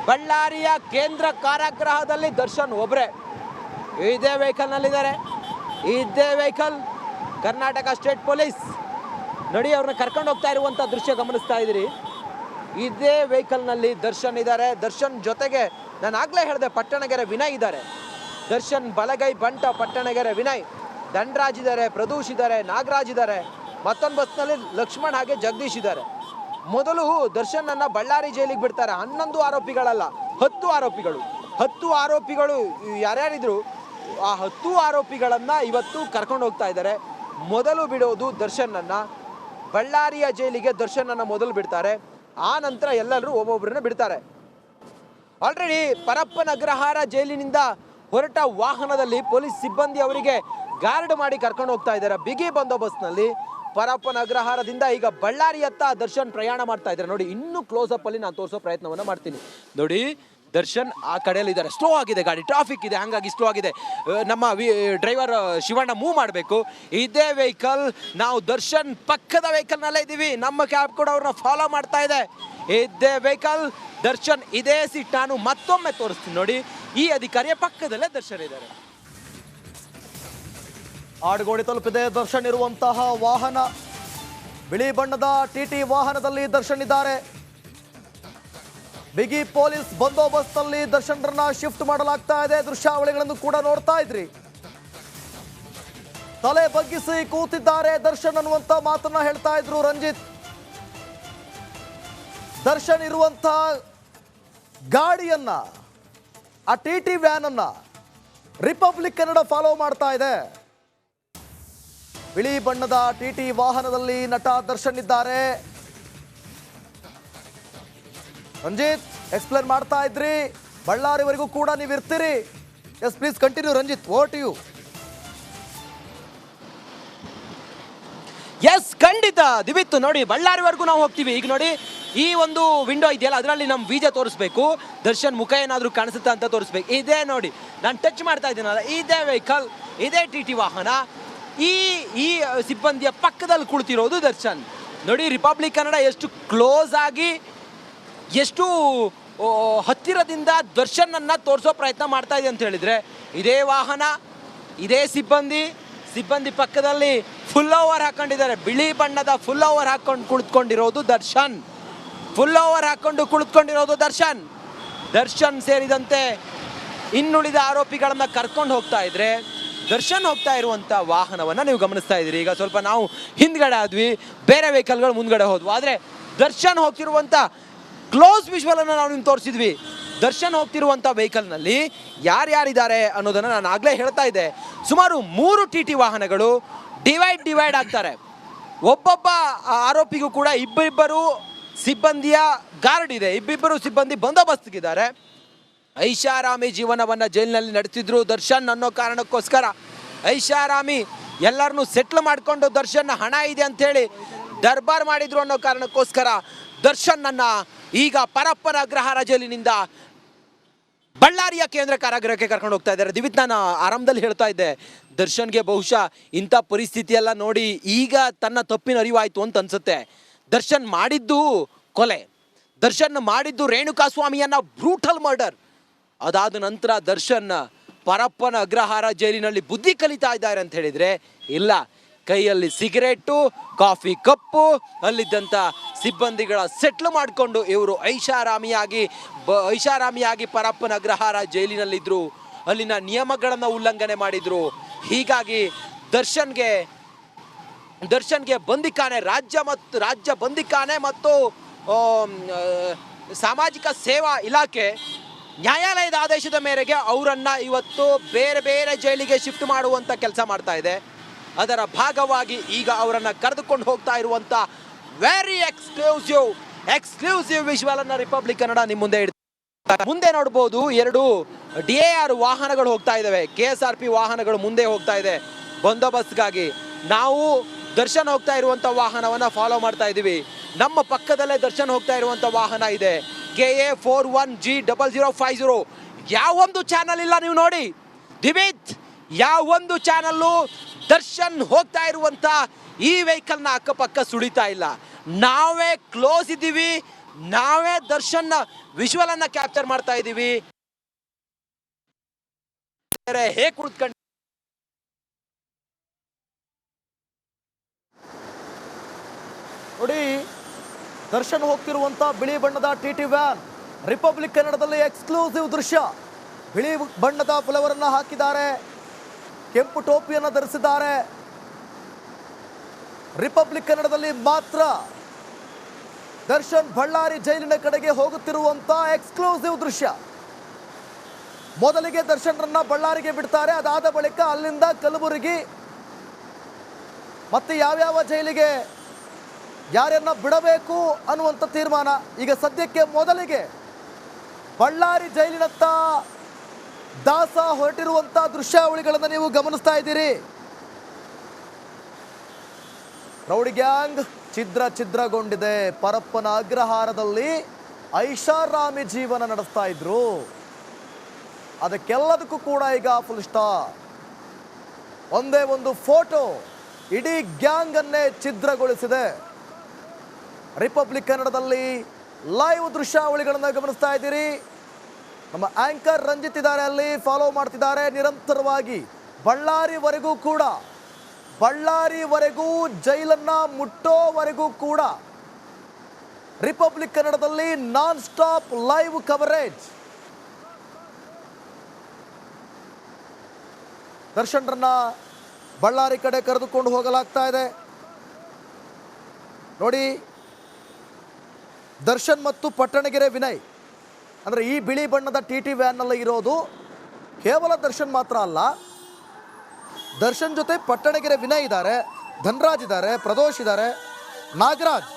ಬಳ್ಳಾರಿಯ ಕೇಂದ್ರ ಕಾರಾಗೃಹದಲ್ಲಿ ದರ್ಶನ್ ಒಬ್ಬರೇ ಇದೇ ವೆಹಿಕಲ್ನಲ್ಲಿದ್ದಾರೆ. ಇದೇ ವೆಹಿಕಲ್ ಕರ್ನಾಟಕ ಸ್ಟೇಟ್ ಪೊಲೀಸ್ ನೋಡಿ ಅವ್ರನ್ನ ಕರ್ಕೊಂಡು ಹೋಗ್ತಾ ಇರುವಂಥ ದೃಶ್ಯ ಗಮನಿಸ್ತಾ ಇದ್ದೀರಿ. ಇದೇ ವೆಹಿಕಲ್ನಲ್ಲಿ ದರ್ಶನ್ ಇದ್ದಾರೆ. ದರ್ಶನ್ ಜೊತೆಗೆ ನಾನು ಆಗಲೇ ಹೇಳಿದೆ ಪಟ್ಟಣಗೆರೆ ವಿನಯ್ ಇದ್ದಾರೆ. ದರ್ಶನ್ ಬಲಗೈ ಬಂಟ ಪಟ್ಟಣಗೆರೆ ವಿನಯ್, ಧನರಾಜ್ ಇದ್ದಾರೆ, ಪ್ರದೂಷ್ ಇದ್ದಾರೆ, ನಾಗರಾಜ್ ಇದ್ದಾರೆ. ಮತ್ತೊಂದು ಬಸ್ನಲ್ಲಿ ಲಕ್ಷ್ಮಣ್ ಹಾಗೆ ಜಗದೀಶ್ ಇದ್ದಾರೆ. ಮೊದಲು ದರ್ಶನ್ ಅನ್ನ ಬಳ್ಳಾರಿ ಜೈಲಿಗೆ ಬಿಡ್ತಾರೆ. 11 ಆರೋಪಿಗಳಲ್ಲ, 10 ಆರೋಪಿಗಳು. 10 ಆರೋಪಿಗಳು ಯಾರ್ಯಾರಿದ್ರು ಆ 10 ಆರೋಪಿಗಳನ್ನ ಇವತ್ತು ಕರ್ಕೊಂಡು ಹೋಗ್ತಾ ಇದ್ದಾರೆ. ಮೊದಲು ಬಿಡೋದು ದರ್ಶನ್ ಅನ್ನ ಬಳ್ಳಾರಿಯ ಜೈಲಿಗೆ. ದರ್ಶನ್ ಅನ್ನ ಮೊದಲು ಬಿಡ್ತಾರೆ, ಆ ನಂತರ ಎಲ್ಲರೂ ಒಬ್ಬೊಬ್ಬರನ್ನ ಬಿಡ್ತಾರೆ. ಆಲ್ರೆಡಿ ಪರಪ್ಪನ ಅಗ್ರಹಾರ ಜೈಲಿನಿಂದ ಹೊರಟ ವಾಹನದಲ್ಲಿ ಪೊಲೀಸ್ ಸಿಬ್ಬಂದಿ ಅವರಿಗೆ ಗಾರ್ಡ್ ಮಾಡಿ ಕರ್ಕೊಂಡು ಹೋಗ್ತಾ ಇದ್ದಾರೆ. ಬಿಗಿ ಬಂದೋಬಸ್ತ್ನಲ್ಲಿ ಪರಪ್ಪನ ಅಗ್ರಹಾರದಿಂದ ಈಗ ಬಳ್ಳಾರಿಯತ್ತ ದರ್ಶನ್ ಪ್ರಯಾಣ ಮಾಡ್ತಾ ಇದ್ದಾರೆ. ನೋಡಿ, ಇನ್ನೂ ಕ್ಲೋಸ್ ಅಪ್ ಅಲ್ಲಿ ನಾನು ತೋರಿಸೋ ಪ್ರಯತ್ನವನ್ನ ಮಾಡ್ತೀನಿ. ನೋಡಿ, ದರ್ಶನ್ ಆ ಕಡೆಯಲ್ಲಿ ಇದ್ದಾರೆ. ಸ್ಲೋ ಆಗಿದೆ ಗಾಡಿ, ಟ್ರಾಫಿಕ್ ಇದೆ, ಹಾಗಾಗಿ ಸ್ಲೋ ಆಗಿದೆ. ನಮ್ಮ ಡ್ರೈವರ್ ಶಿವಣ್ಣ ಮೂವ್ ಮಾಡಬೇಕು. ಇದೇ ವೆಹಿಕಲ್, ನಾವು ದರ್ಶನ್ ಪಕ್ಕದ ವೆಹಿಕಲ್ನಲ್ಲೇ ಇದ್ದೀವಿ. ನಮ್ಮ ಕ್ಯಾಬ್ ಕೂಡ ಅವ್ರನ್ನ ಫಾಲೋ ಮಾಡ್ತಾ ಇದೆ. ಇದೇ ವೆಹಿಕಲ್ ದರ್ಶನ್, ಇದೇ ಸೀಟ್. ನಾನು ಮತ್ತೊಮ್ಮೆ ತೋರಿಸ್ತೀನಿ ನೋಡಿ, ಈ ಅಧಿಕಾರಿಯ ಪಕ್ಕದಲ್ಲೇ ದರ್ಶನ್ ಇದ್ದಾರೆ. ಆಡುಗೋಡಿ ತಲುಪಿದೆ ದರ್ಶನ್ ಇರುವಂತಹ ವಾಹನ. ಬಿಳಿ ಬಣ್ಣದ ಟಿಟಿ ವಾಹನದಲ್ಲಿ ದರ್ಶನ್ ಇದ್ದಾರೆ. ಬಿಗಿ ಪೊಲೀಸ್ ಬಂದೋಬಸ್ತ್ನಲ್ಲಿ ದರ್ಶನ್ರನ್ನ ಶಿಫ್ಟ್ ಮಾಡಲಾಗ್ತಾ ಇದೆ. ದೃಶ್ಯಾವಳಿಗಳನ್ನು ಕೂಡ ನೋಡ್ತಾ ಇದ್ರಿ. ತಲೆ ಬಗ್ಗಿಸಿ ಕೂತಿದ್ದಾರೆ ದರ್ಶನ್ ಅನ್ನುವಂತ ಮಾತನ್ನ ಹೇಳ್ತಾ ಇದ್ರು ರಂಜಿತ್. ದರ್ಶನ್ ಇರುವಂತ ಗಾಡಿಯನ್ನ, ಆ ಟಿಟಿ ವ್ಯಾನ್ ಅನ್ನ ರಿಪಬ್ಲಿಕ್ ಕನ್ನಡ ಫಾಲೋ ಮಾಡ್ತಾ ಇದೆ. ಬಿಳಿ ಬಣ್ಣದ ಟಿಟಿ ವಾಹನದಲ್ಲಿ ನಟ ದರ್ಶನ್ ಇದ್ದಾರೆ. ರಂಜಿತ್ ಎಕ್ಸ್ಪ್ಲೇನ್ ಮಾಡ್ತಾ ಇದ್ರಿ, ಬಳ್ಳಾರಿವರೆಗೂ ಕೂಡ ನೀವು ಇರ್ತೀರಿ. Yes, please continue Ranjith, over to you. Yes, ಖಂಡಿತ ದಿವಿತ್ತು. ನೋಡಿ, ಬಳ್ಳಾರಿವರೆಗೂ ನಾವು ಹೋಗ್ತೀವಿ. ಈಗ ನೋಡಿ, ಈ ಒಂದು ವಿಂಡೋ ಇದೆಯಲ್ಲ, ಅದರಲ್ಲಿ ನಮ್ಮ ವೀಜಾ ತೋರಿಸ್ಬೇಕು. ದರ್ಶನ್ ಮುಖ ಏನಾದರೂ ಕಾಣಿಸುತ್ತಾ ಅಂತ ತೋರಿಸ್ಬೇಕು. ಇದೇ ನೋಡಿ, ನಾನು ಟಚ್ ಮಾಡ್ತಾ ಇದ್ದೀನಲ್ಲ, ಇದೇ ವೆಹಿಕಲ್, ಇದೇ ಟಿಟಿ ವಾಹನ. ಈ ಸಿಬ್ಬಂದಿಯ ಪಕ್ಕದಲ್ಲಿ ಕುಳಿತಿರೋದು ದರ್ಶನ್. ನೋಡಿ, ರಿಪಬ್ಲಿಕ್ ಕನ್ನಡ ಎಷ್ಟು ಕ್ಲೋಸ್ ಆಗಿ, ಎಷ್ಟು ಹತ್ತಿರದಿಂದ ದರ್ಶನ್ ಅನ್ನ ತೋರಿಸೋ ಪ್ರಯತ್ನ ಮಾಡ್ತಾ ಇದೆ ಅಂತ ಹೇಳಿದ್ರೆ, ಇದೇ ವಾಹನ, ಇದೇ ಸಿಬ್ಬಂದಿ ಪಕ್ಕದಲ್ಲಿ ಫುಲ್ ಓವರ್ ಹಾಕೊಂಡಿದ್ದಾರೆ. ಬಿಳಿ ಬಣ್ಣದ ಫುಲ್ ಓವರ್ ಹಾಕೊಂಡು ಕುಳಿತುಕೊಂಡಿರೋದು ದರ್ಶನ್. ಫುಲ್ ಓವರ್ ಹಾಕೊಂಡು ಕುಳಿತುಕೊಂಡಿರೋದು ದರ್ಶನ್ ಸೇರಿದಂತೆ ಇನ್ನುಳಿದ ಆರೋಪಿಗಳನ್ನ ಕರ್ಕೊಂಡು ಹೋಗ್ತಾ ಇದ್ರೆ, ದರ್ಶನ್ ಹೋಗ್ತಾ ಇರುವಂಥ ವಾಹನವನ್ನ ನೀವು ಗಮನಿಸ್ತಾ ಇದ್ದೀರಿ. ಈಗ ಸ್ವಲ್ಪ ನಾವು ಹಿಂದ್ಗಡೆ ಆದ್ವಿ, ಬೇರೆ ವೆಹಿಕಲ್ಗಳು ಮುಂದ್ಗಡೆ ಹೋದ್ವು. ಆದರೆ ದರ್ಶನ್ ಹೋಗ್ತಿರುವಂಥ ಕ್ಲೋಸ್ ವಿಜುವಲ್ ಅನ್ನು ನಾವು ನಿಮ್ಗೆ ತೋರಿಸಿದ್ವಿ. ದರ್ಶನ್ ಹೋಗ್ತಿರುವಂಥ ವೆಹಿಕಲ್ನಲ್ಲಿ ಯಾರ್ಯಾರಿದ್ದಾರೆ ಅನ್ನೋದನ್ನು ನಾನು ಆಗಲೇ ಹೇಳ್ತಾ ಇದ್ದೆ. ಸುಮಾರು 3 ಟಿಟಿ ವಾಹನಗಳು ಡಿವೈಡ್ ಆಗ್ತಾರೆ. ಒಬ್ಬೊಬ್ಬ ಆರೋಪಿಗೂ ಕೂಡ ಇಬ್ಬರಿಬ್ಬರು ಸಿಬ್ಬಂದಿಯ ಗಾರ್ಡ್ ಇದೆ, ಇಬ್ಬಿಬ್ಬರು ಸಿಬ್ಬಂದಿ ಬಂದೋಬಸ್ತಿಗಿದ್ದಾರೆ. ಐಷಾರಾಮಿ ಜೀವನವನ್ನು ಜೈಲಿನಲ್ಲಿ ನಡೆಸಿದ್ರು ದರ್ಶನ್ ಅನ್ನೋ ಕಾರಣಕ್ಕೋಸ್ಕರ. ಐಷಾರಾಮಿ ಎಲ್ಲರನ್ನೂ ಸೆಟ್ಲ್ ಮಾಡಿಕೊಂಡು ದರ್ಶನ್ ಹಣ ಇದೆ ಅಂಥೇಳಿ ದರ್ಬಾರ್ ಮಾಡಿದ್ರು ಅನ್ನೋ ಕಾರಣಕ್ಕೋಸ್ಕರ ದರ್ಶನ್ನನ್ನು ಈಗ ಪರಪ್ಪನ ಅಗ್ರಹಾರ ಜೈಲಿನಿಂದ ಬಳ್ಳಾರಿಯ ಕೇಂದ್ರ ಕಾರಾಗೃಹಕ್ಕೆ ಕರ್ಕೊಂಡು ಹೋಗ್ತಾ ಇದ್ದಾರೆ. ದಿವಿತ್, ನಾನು ಆರಂಭದಲ್ಲಿ ಹೇಳ್ತಾ ಇದ್ದೆ, ದರ್ಶನ್ಗೆ ಬಹುಶಃ ಇಂಥ ಪರಿಸ್ಥಿತಿಯೆಲ್ಲ ನೋಡಿ ಈಗ ತನ್ನ ತಪ್ಪಿನ ಅರಿವಾಯಿತು ಅಂತ ಅನ್ಸುತ್ತೆ. ದರ್ಶನ್ ಮಾಡಿದ್ದು ಕೊಲೆ, ದರ್ಶನ್ ಮಾಡಿದ್ದು ರೇಣುಕಾಸ್ವಾಮಿಯನ್ನ ಬ್ರೂಟಲ್ ಮರ್ಡರ್. ಅದಾದ ನಂತರ ದರ್ಶನ್ ಪರಪ್ಪನ ಅಗ್ರಹಾರ ಜೈಲಿನಲ್ಲಿ ಬುದ್ಧಿ ಕಲಿತಾ ಇದ್ದಾರೆ ಅಂತ ಹೇಳಿದರೆ ಇಲ್ಲ. ಕೈಯಲ್ಲಿ ಸಿಗರೇಟು, ಕಾಫಿ ಕಪ್ಪು, ಅಲ್ಲಿದ್ದಂಥ ಸಿಬ್ಬಂದಿಗಳ ಸೆಟ್ಲ್ ಮಾಡಿಕೊಂಡು ಇವರು ಐಷಾರಾಮಿಯಾಗಿ ಪರಪ್ಪನ ಅಗ್ರಹಾರ ಜೈಲಿನಲ್ಲಿದ್ದರು. ಅಲ್ಲಿನ ನಿಯಮಗಳನ್ನು ಉಲ್ಲಂಘನೆ ಮಾಡಿದರು. ಹೀಗಾಗಿ ದರ್ಶನ್ಗೆ ಬಂದಿಖಾನೆ, ರಾಜ್ಯ ಬಂದಿಖಾನೆ ಮತ್ತು ಸಾಮಾಜಿಕ ಸೇವಾ ಇಲಾಖೆ ನ್ಯಾಯಾಲಯದ ಆದೇಶದ ಮೇರೆಗೆ ಅವರನ್ನು ಇವತ್ತು ಬೇರೆ ಬೇರೆ ಜೈಲಿಗೆ ಶಿಫ್ಟ್ ಮಾಡುವಂಥ ಕೆಲಸ ಮಾಡ್ತಾ ಇದೆ. ಅದರ ಭಾಗವಾಗಿ ಈಗ ಅವರನ್ನು ಕರೆದುಕೊಂಡು ಹೋಗ್ತಾ ಇರುವಂಥ ವೆರಿ ಎಕ್ಸ್ಕ್ಲೂಸಿವ್ ವಿಜುವಲ್ ಅನ್ನು ರಿಪಬ್ಲಿಕ್ ಕನ್ನಡ ನಿಮ್ಮ ಮುಂದೆ ಇಡ್ತಾರೆ. ಮುಂದೆ ನೋಡ್ಬೋದು, 2 DAR ವಾಹನಗಳು ಹೋಗ್ತಾ ಇದ್ದಾವೆ. KSRP ವಾಹನಗಳು ಮುಂದೆ ಹೋಗ್ತಾ ಇದೆ ಬಂದೋಬಸ್ತ್ಗಾಗಿ. ನಾವು ದರ್ಶನ್ ಹೋಗ್ತಾ ಇರುವಂಥ ವಾಹನವನ್ನು ಫಾಲೋ ಮಾಡ್ತಾ ಇದ್ದೀವಿ. ನಮ್ಮ ಪಕ್ಕದಲ್ಲೇ ದರ್ಶನ್ ಹೋಗ್ತಾ ಇರುವಂಥ ವಾಹನ ಇದೆ, KA41G0050. ಯಾವೊಂದು ಚಾನಲ್ ಇಲ್ಲ ನೀವು ನೋಡಿ ದಿವಿತ್, ಯಾವೊಂದು ಚಾನಲ್ಲು ದರ್ಶನ್ ಹೋಗ್ತಾ ಇರುವಂಥ ಈ ವೆಹಿಕಲ್ನ ಅಕ್ಕಪಕ್ಕ ಸುಳಿತಾ ಇಲ್ಲ. ನಾವೇ ಕ್ಲೋಸ್ ಇದ್ದೀವಿ, ನಾವೇ ದರ್ಶನ್ ವಿಜುವಲ್ ಅನ್ನ ಕ್ಯಾಪ್ಚರ್ ಮಾಡ್ತಾ ಇದೀವಿ. ಹೇಗೆ ಕುಳಿತುಕೊಂಡು ನೋಡಿ, ದರ್ಶನ್ ಹೋಗ್ತಿರುವಂತ ಬಿಳಿ ಬಣ್ಣದ ಟಿಟಿ ವ್ಯಾನ್ ರಿಪಬ್ಲಿಕ್ ಕನ್ನಡದಲ್ಲಿ ಎಕ್ಸ್ಕ್ಲೂಸಿವ್ ದೃಶ್ಯ. ಬಿಳಿ ಬಣ್ಣದ ಫ್ಲವರನ್ನ ಹಾಕಿದ್ದಾರೆ, ಕೆಂಪು ಟೋಪಿಯನ್ನು ಧರಿಸಿದ್ದಾರೆ. ರಿಪಬ್ಲಿಕ್ ಕನ್ನಡದಲ್ಲಿ ಮಾತ್ರ ದರ್ಶನ್ ಬಳ್ಳಾರಿ ಜೈಲಿನ ಕಡೆಗೆ ಹೋಗುತ್ತಿರುವಂತ ಎಕ್ಸ್ಕ್ಲೂಸಿವ್ ದೃಶ್ಯ. ಮೊದಲಿಗೆ ದರ್ಶನ್ರನ್ನ ಬಳ್ಳಾರಿಗೆ ಬಿಡ್ತಾರೆ, ಅದಾದ ಬಳಿಕ ಅಲ್ಲಿಂದ ಕಲಬುರಗಿ ಮತ್ತೆ ಯಾವ್ಯಾವ ಜೈಲಿಗೆ ಯಾರನ್ನ ಬಿಡಬೇಕು ಅನ್ನುವಂಥ ತೀರ್ಮಾನ. ಈಗ ಸದ್ಯಕ್ಕೆ ಮೊದಲಿಗೆ ಬಳ್ಳಾರಿ ಜೈಲಿನತ್ತ ದಾಸ ಹೊರಟಿರುವಂಥ ದೃಶ್ಯಾವಳಿಗಳನ್ನು ನೀವು ಗಮನಿಸ್ತಾ ಇದ್ದೀರಿ. ರೌಡಿ ಗ್ಯಾಂಗ್ ಛಿದ್ರಗೊಂಡಿದೆ. ಪರಪ್ಪನ ಅಗ್ರಹಾರದಲ್ಲಿ ಐಷಾರಾಮಿ ಜೀವನ ನಡೆಸ್ತಾ ಇದ್ರು. ಅದಕ್ಕೆಲ್ಲದಕ್ಕೂ ಕೂಡ ಈಗ ಫುಲ್ ಸ್ಟಾಪ್. ಒಂದೇ ಒಂದು ಫೋಟೋ ಇಡೀ ಗ್ಯಾಂಗ್ ಅನ್ನೇ ಛಿದ್ರಗೊಳಿಸಿದೆ. ರಿಪಬ್ಲಿಕ್ ಕನ್ನಡದಲ್ಲಿ ಲೈವ್ ದೃಶ್ಯಾವಳಿಗಳನ್ನು ಗಮನಿಸ್ತಾ ಇದ್ದೀರಿ. ನಮ್ಮ ಆಂಕರ್ ರಂಜಿತ್ ಇದ್ದಾರೆ, ಅಲ್ಲಿ ಫಾಲೋ ಮಾಡ್ತಿದ್ದಾರೆ ನಿರಂತರವಾಗಿ. ಬಳ್ಳಾರಿವರೆಗೂ ಜೈಲನ್ನ ಮುಟ್ಟೋವರೆಗೂ ಕೂಡ ರಿಪಬ್ಲಿಕ್ ಕನ್ನಡದಲ್ಲಿ ನಾನ್ ಸ್ಟಾಪ್ ಲೈವ್ ಕವರೇಜ್. ದರ್ಶನ್ರನ್ನ ಬಳ್ಳಾರಿ ಕಡೆ ಕರೆದುಕೊಂಡು ಹೋಗಲಾಗ್ತಾ ಇದೆ. ನೋಡಿ, ದರ್ಶನ್ ಮತ್ತು ಪಟ್ಟಣಗೆರೆ ವಿನಯ್ ಅಂದರೆ ಈ ಬಿಳಿ ಬಣ್ಣದ ಟಿಟಿ ವ್ಯಾನ್ನಲ್ಲಿ ಇರೋದು ಕೇವಲ ದರ್ಶನ್ ಮಾತ್ರ ಅಲ್ಲ. ದರ್ಶನ್ ಜೊತೆ ಪಟ್ಟಣಗೆರೆ ವಿನಯ್ ಇದ್ದಾರೆ, ಧನ್ರಾಜ್ ಇದ್ದಾರೆ, ಪ್ರದೋಷ್ ಇದ್ದಾರೆ, ನಾಗರಾಜ್.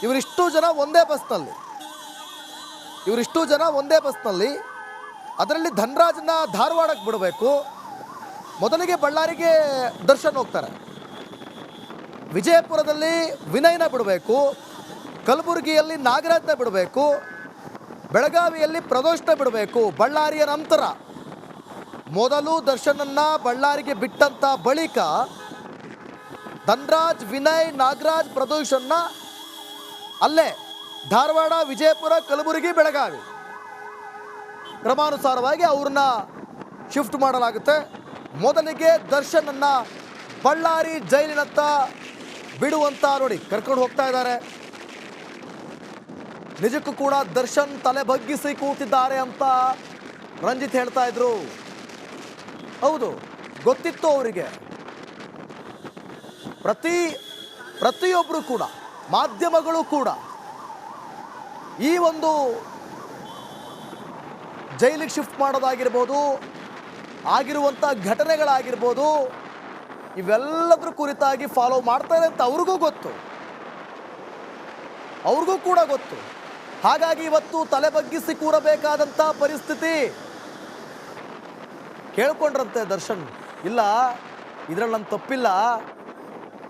ಇವರಿಷ್ಟು ಜನ ಒಂದೇ ಬಸ್ನಲ್ಲಿ. ಅದರಲ್ಲಿ ಧನ್ರಾಜ್ನ ಧಾರವಾಡಕ್ಕೆ ಬಿಡಬೇಕು. ಮೊದಲಿಗೆ ಬಳ್ಳಾರಿಗೆ ದರ್ಶನ್ ಹೋಗ್ತಾರೆ, ವಿಜಯಪುರದಲ್ಲಿ ವಿನಯ್ನ ಬಿಡಬೇಕು, ಕಲಬುರಗಿಯಲ್ಲಿ ನಾಗರಾಜ್ನ ಬಿಡಬೇಕು, ಬೆಳಗಾವಿಯಲ್ಲಿ ಪ್ರದೋಷ್ನ ಬಿಡಬೇಕು. ಬಳ್ಳಾರಿಯ ನಂತರ ಮೊದಲು ದರ್ಶನನ್ನ ಬಳ್ಳಾರಿಗೆ ಬಿಟ್ಟಂತ ಬಳಿಕ ಧನ್ರಾಜ್, ವಿನಯ್, ನಾಗರಾಜ್, ಪ್ರದೋಷನ್ನ ಅಲ್ಲೇ ಧಾರವಾಡ, ವಿಜಯಪುರ, ಕಲಬುರಗಿ, ಬೆಳಗಾವಿ ಕ್ರಮಾನುಸಾರವಾಗಿ ಅವ್ರನ್ನ ಶಿಫ್ಟ್ ಮಾಡಲಾಗುತ್ತೆ. ಮೊದಲಿಗೆ ದರ್ಶನನ್ನ ಬಳ್ಳಾರಿ ಜೈಲಿನತ್ತ ಬಿಡುವಂತ ನೋಡಿ ಕರ್ಕೊಂಡು ಹೋಗ್ತಾ ಇದ್ದಾರೆ. ನಿಜಕ್ಕೂ ಕೂಡ ದರ್ಶನ್ ತಲೆ ಬಗ್ಗಿಸಿ ಕೂತಿದ್ದಾರೆ ಅಂತ ರಂಜಿತ್ ಹೇಳ್ತಾ ಇದ್ರು. ಹೌದು, ಗೊತ್ತಿತ್ತು ಅವರಿಗೆ. ಪ್ರತಿಯೊಬ್ಬರು ಕೂಡ, ಮಾಧ್ಯಮಗಳು ಕೂಡ ಈ ಒಂದು ಜೈಲಿಗೆ ಶಿಫ್ಟ್ ಮಾಡೋದಾಗಿರ್ಬೋದು, ಆಗಿರುವಂಥ ಘಟನೆಗಳಾಗಿರ್ಬೋದು, ಇವೆಲ್ಲದ್ರ ಕುರಿತಾಗಿ ಫಾಲೋ ಮಾಡ್ತಾರೆ ಅಂತ ಅವ್ರಿಗೂ ಕೂಡ ಗೊತ್ತು. ಹಾಗಾಗಿ ಇವತ್ತು ತಲೆ ಬಗ್ಗಿಸಿ ಕೂರಬೇಕಾದಂಥ ಪರಿಸ್ಥಿತಿ. ಕೇಳ್ಕೊಂಡ್ರಂತೆ ದರ್ಶನ್, ಇಲ್ಲ ಇದರಲ್ಲಿ ನನ್ನ ತಪ್ಪಿಲ್ಲ,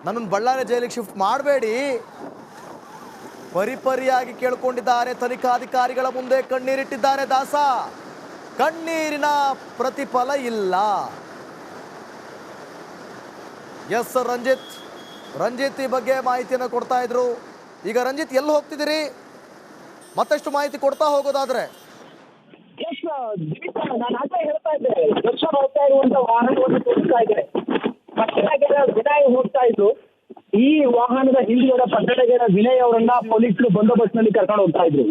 ನನ್ನನ್ನು ಬಳ್ಳಾರಿ ಜೈಲಿಗೆ ಶಿಫ್ಟ್ ಮಾಡಬೇಡಿ. ಪರಿಯಾಗಿ ಕೇಳ್ಕೊಂಡಿದ್ದಾರೆ. ತನಿಖಾಧಿಕಾರಿಗಳ ಮುಂದೆ ಕಣ್ಣೀರಿಟ್ಟಿದ್ದಾರೆ ದಾಸ. ಕಣ್ಣೀರಿನ ಪ್ರತಿಫಲ ಇಲ್ಲ. ಎಸ್ ರಂಜಿತ್ ಈ ಬಗ್ಗೆ ಮಾಹಿತಿಯನ್ನು ಕೊಡ್ತಾ ಇದ್ರು. ಈಗ ರಂಜಿತ್ ಎಲ್ಲಿ ಹೋಗ್ತಿದ್ದೀರಿ? ಮತ್ತಷ್ಟು ಮಾಹಿತಿ ಕೊಡ್ತಾ ಹೋಗೋದಾದ್ರೆ. ನಾನು ಆಗ ಹೇಳ್ತಾ ಇದ್ದೆ, ದರ್ಶನ್ ಹೋಗ್ತಾ ಇರುವಂತ ವಾಹನವನ್ನು ತೋರಿಸ್ತಾ ಇದ್ದಾರೆ. ಪಟ್ಟಣಗೆರೆ ವಿನಯ್ ಹೋಗ್ತಾ ಇದ್ರು. ಈ ವಾಹನದ ಹಿಂದುಗಡೆ ಪಟ್ಟಣಗೆರೆ ವಿನಯ್ ಅವರನ್ನ ಪೊಲೀಸರು ಬಂದೋಬಸ್ತ್ನಲ್ಲಿ ಕರ್ಕೊಂಡು ಹೋಗ್ತಾ ಇದ್ರು.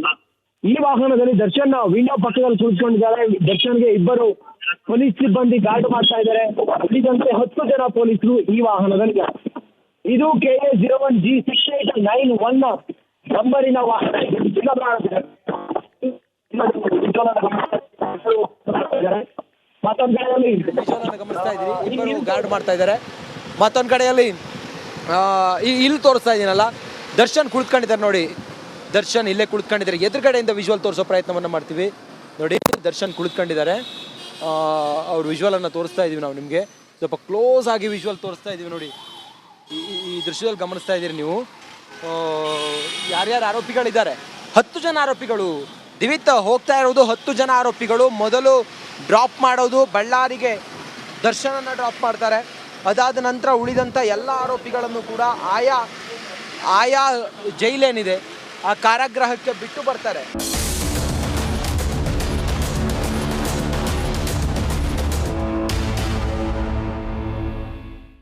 ಈ ವಾಹನದಲ್ಲಿ ದರ್ಶನ್ ವಿಂಡೋ ಪಕ್ಕದಲ್ಲಿ ಕುಳಿತುಕೊಂಡಿದ್ದಾರೆ. ದರ್ಶನ್ಗೆ ಇಬ್ಬರು ಪೊಲೀಸ್ ಸಿಬ್ಬಂದಿ ಗಾರ್ಡ್ ಮಾಡ್ತಾ ಇದ್ದಾರೆ. ಉಳಿದಂತೆ 10 ಜನ ಪೊಲೀಸರು ಈ ವಾಹನದಲ್ಲಿ. ಇದು KA 01G6891 ನಂಬರಿನ ವಾಹನ. ಮತ್ತೊಂದು ಕಡೆಯಲ್ಲಿ ಗಮನಿಸ್ತಾ ಇದ್ದೀರಿ, ಇಬ್ಬರು ಗಾರ್ಡ್ ಮಾಡ್ತಾ ಇದ್ದಾರೆ. ಮತ್ತೊಂದು ಕಡೆಯಲ್ಲಿ ಇಲ್ಲಿ ತೋರಿಸ್ತಾ ಇದ್ದೀನಲ್ಲ, ದರ್ಶನ್ ಕುಳಿತುಕೊಂಡಿದ್ದಾರೆ ನೋಡಿ. ದರ್ಶನ್ ಇಲ್ಲೇ ಕುಳಿತುಕೊಂಡಿದ್ದಾರೆ. ಎದುರುಗಡೆಯಿಂದ ವಿಜುವಲ್ ತೋರಿಸೋ ಪ್ರಯತ್ನವನ್ನು ಮಾಡ್ತೀವಿ ನೋಡಿ. ದರ್ಶನ್ ಕುಳಿತುಕೊಂಡಿದ್ದಾರೆ. ಅವ್ರ ವಿಜುವಲನ್ನು ತೋರಿಸ್ತಾ ಇದ್ದೀವಿ ನಾವು ನಿಮಗೆ. ಸ್ವಲ್ಪ ಕ್ಲೋಸ್ ಆಗಿ ವಿಜುವಲ್ ತೋರಿಸ್ತಾ ಇದ್ದೀವಿ ನೋಡಿ. ಈ ದೃಶ್ಯದಲ್ಲಿ ಗಮನಿಸ್ತಾ ಇದ್ದೀರಿ ನೀವು. ಯಾರ್ಯಾರು ಆರೋಪಿಗಳಿದ್ದಾರೆ? 10 ಜನ ಆರೋಪಿಗಳು. ದಿವಿತ್ ಹೋಗ್ತಾ ಇರೋದು 10 ಜನ ಆರೋಪಿಗಳು. ಮೊದಲು ಡ್ರಾಪ್ ಮಾಡೋದು ಬಳ್ಳಾರಿಗೆ ದರ್ಶನನ್ನು ಡ್ರಾಪ್ ಮಾಡ್ತಾರೆ. ಅದಾದ ನಂತರ ಉಳಿದಂಥ ಎಲ್ಲ ಆರೋಪಿಗಳನ್ನು ಕೂಡ ಆಯಾ ಜೈಲೇನಿದೆ ಆ ಕಾರಾಗೃಹಕ್ಕೆ ಬಿಟ್ಟು ಬರ್ತಾರೆ.